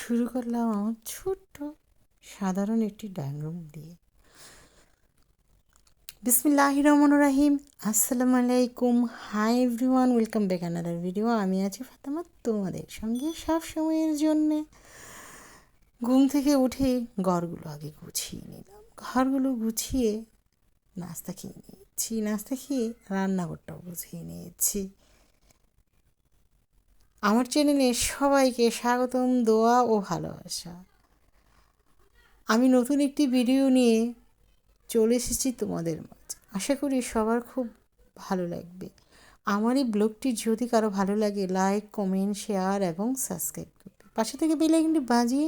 শুরু করলাম আমার ছোট্ট সাধারণ একটি ডাইনিং রুম দিয়ে। বিসমিল্লাহির রহমানির রহিম। আসসালামু আলাইকুম, hi everyone, welcome back another video. আমি আছি ফাতেমা তোমাদের সঙ্গে সব সময়ের জন্যে। ঘুম থেকে উঠে ঘরগুলো আগে গুছিয়ে নিলাম, ঘরগুলো গুছিয়ে নাস্তা খেয়ে নিয়েছি, নাস্তা খেয়ে রান্নাঘরটাও গুছিয়ে নিয়েছি। আমার চ্যানেলে সবাইকে স্বাগতম, দোয়া ও ভালোবাসা। আমি নতুন একটি ভিডিও নিয়ে চলে এসেছি তোমাদের মাঝে। আশা করি সবার খুব ভালো লাগবে। আমার এই ব্লগটি যদি কারো ভালো লাগে, লাইক, কমেন্ট, শেয়ার এবং সাবস্ক্রাইব করবে। পাশে থেকে বেল আইকনটি বাজিয়ে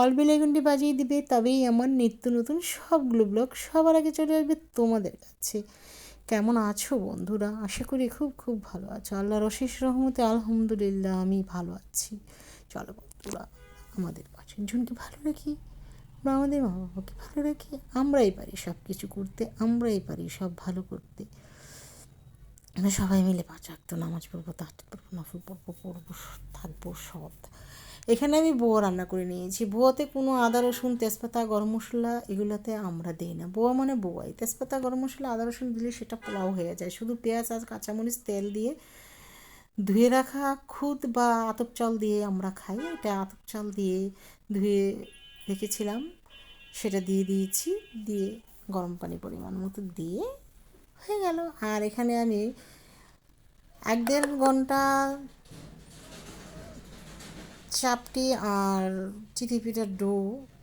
অল বেল আইকনটি বাজিয়ে দিবে, তবেই আমার নিত্য নতুন সবগুলো ব্লগ সবার আগে চলে আসবে তোমাদের কাছে। কেমন আছো বন্ধুরা? আশা করি খুব খুব ভালো আছো। আল্লাহর অশেষ রহমতে আলহামদুলিল্লাহ আমি ভালো আছি। চলো বন্ধুরা, আমাদের পাঁচজনকে ভালো রাখি বা আমাদের মা বাবাকে ভালো রাখি। আমরাই পারি সব কিছু করতে, আমরাই পারি সব ভালো করতে। আমরা সবাই মিলে 5 ওয়াক্ত নামাজ পড়বো, তাহাজ্জুদ পড়বো, নফল পড়বো, থাকবো সৎ। এখানে আমি বোয়া রান্না করে নিয়েছি। বোয়াতে কোনো আদা রসুন তেজপাতা গরম মশলা এগুলোতে আমরা দিই না। বোয়া মানে বোয়াই। তেজপাতা গরম মশলা আদা রসুন দিলে সেটা পোলাও হয়ে যায়। শুধু পেঁয়াজ আর কাঁচামরিচ তেল দিয়ে ধুয়ে রাখা খুদ বা আতপ চাল দিয়ে আমরা খাই। এটা আতপ চাল দিয়ে ধুয়ে রেখেছিলাম, সেটা দিয়ে দিয়েছি। দিয়ে গরম পানি পরিমাণ মতো দিয়ে হয়ে গেল। আর এখানে আমি 1-1.5 ঘন্টা চাপটি আর চিতই পিঠার ডো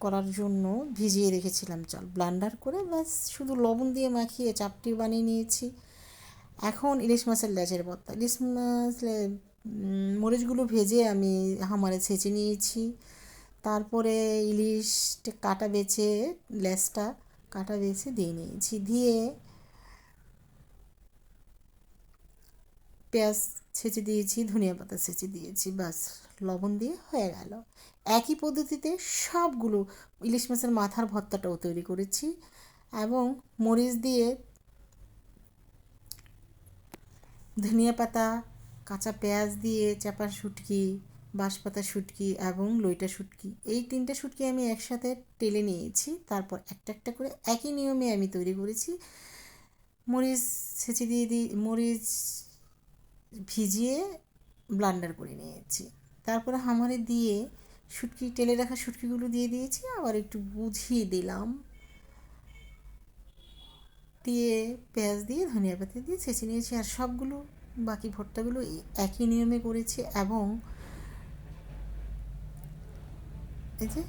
করার জন্য ভিজিয়ে রেখেছিলাম চাল। ব্লান্ডার করে ব্যাস শুধু লবণ দিয়ে মাখিয়ে চাপটি বানিয়ে নিয়েছি। এখন ইলিশ মাছের লেজের ভর্তা। ইলিশ মাছ মরিচগুলো ভেজে আমি হামারে ছেঁচে নিয়েছি। তারপরে ইলিশটা কাটা বেছে, লেজটা কাটা বেছে দিয়ে নিয়েছি। দিয়ে পেঁয়াজ ছেঁচে দিয়েছি, ধনিয়া পাতা ছেঁচে দিয়েছি, বাস লবণ দিয়ে হয়ে গেল। একই পদ্ধতিতে সবগুলো ইলিশ মাছের মাথার ভর্তাটাও তৈরি করেছি এবং মরিচ দিয়ে ধনিয়া পাতা, কাঁচা পেঁয়াজ দিয়ে চাপা শুটকি, বাঁশপাতা শুটকি এবং লইটা শুটকি, এই 3টা শুটকি আমি একসাথে টেলে নিয়েছি। তারপর একটা একটা করে একই নিয়মে আমি তৈরি করেছি। মরিচ ছেঁচে মরিচ ভিজিয়ে ব্লান্ডার করে নিয়েছি। তারপরে হামারে দিয়ে শুটকি টেলে রাখা শুটকিগুলো দিয়ে দিয়েছি, আবার একটু বুঝিয়ে দিলাম, দিয়ে পেঁয়াজ দিয়ে ধনিয়া পাতা দিয়ে ছেঁচে নিয়েছি। আর সবগুলো বাকি ভর্তাগুলো একই নিয়মে করেছি এবং এই যে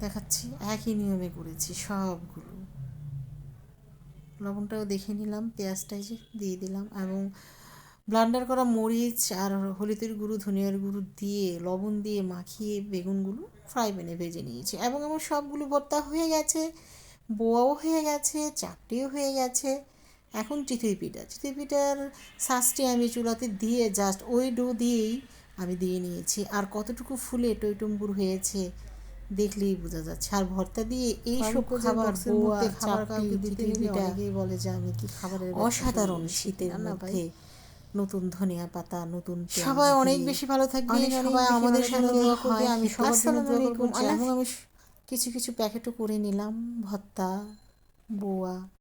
দেখাচ্ছি একই নিয়মে করেছি সবগুলো। লবণটাও দেখে নিলাম, পেঁয়াজটাই যে দিয়ে দিলাম এবং ব্লান্ডার করা মরিচ আর হলুদের গুঁড়ো, ধনিয়ার গুঁড়ো দিয়ে লবণ দিয়ে মাখিয়ে বেগুনগুলো ফ্রাই প্যানে ভেজে নিয়েছি। এবং আমার সবগুলো ভর্তা হয়ে গেছে, বোয়াও হয়ে গেছে, চাপটিও হয়ে গেছে। এখন চিতই পিঠার শাঁসটি আমি চুলাতে দিয়ে জাস্ট ওই ডো দিয়েই আমি দিয়ে নিয়েছি। আর কতটুকু ফুলে টইটম্বুর হয়েছে দেখলেই বোঝা যাচ্ছে। আর ভর্তা দিয়ে এই সব খাবার, বোয়া, চাপটি, চিতই পিঠা বলে যে আমি কি খাবারের অসাধারণ শীতের মধ্যে নতুন ধনিয়া পাতা, নতুন সবাই অনেক বেশি ভালো থাকবে, সবাই আমাদের সাথে দোয়া করবে। আমি সবার জন্য দোয়া করব এবং আমি কিছু কিছু প্যাকেটও করে নিলাম ভর্তা, বোয়া।